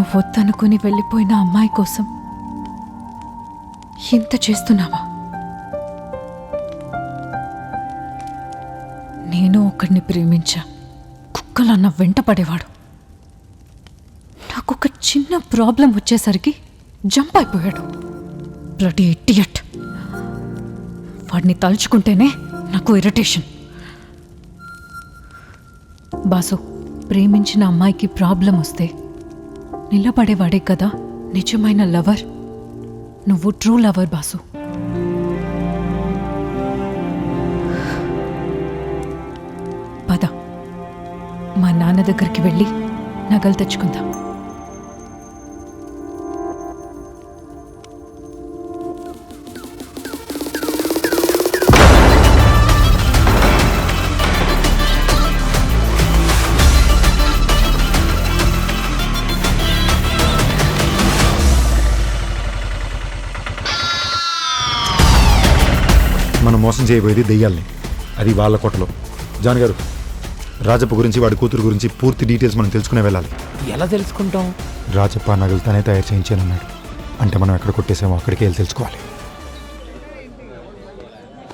నేను వద్దనుకుని వెళ్ళిపోయిన అమ్మాయి కోసం ఇంత చేస్తున్నావా? నేను ఒకడిని ప్రేమించా. కుక్కలన్న వెంట పడేవాడు. నాకొక చిన్న ప్రాబ్లం వచ్చేసరికి జంప్ అయిపోయాడు. Bloody idiot. వాడిని తలుచుకుంటేనే నాకు ఇరిటేషన్. బాసు, ప్రేమించిన అమ్మాయికి ప్రాబ్లం వస్తే నిలబడేవాడే కదా నిజమైన లవర్. నువ్వు ట్రూ లవర్ బాసు. పద, మా నాన్న దగ్గరికి వెళ్ళి నగలు తెచ్చుకుందాం. మనం మోసం చేయబోయేది దెయ్యాల్ని, అది వాళ్ళ కొట్టలో. జాన్ గారు, రాజప్ప గురించి వాడి కూతురు గురించి పూర్తి డీటెయిల్స్ మనం తెలుసుకునే వెళ్ళాలి. ఎలా తెలుసుకుంటాం? రాజప్ప నగలు తనే తయారు చేయించానన్నాడు. అంటే మనం ఎక్కడ కొట్టేసామో అక్కడికి వెళ్ళి తెలుసుకోవాలి.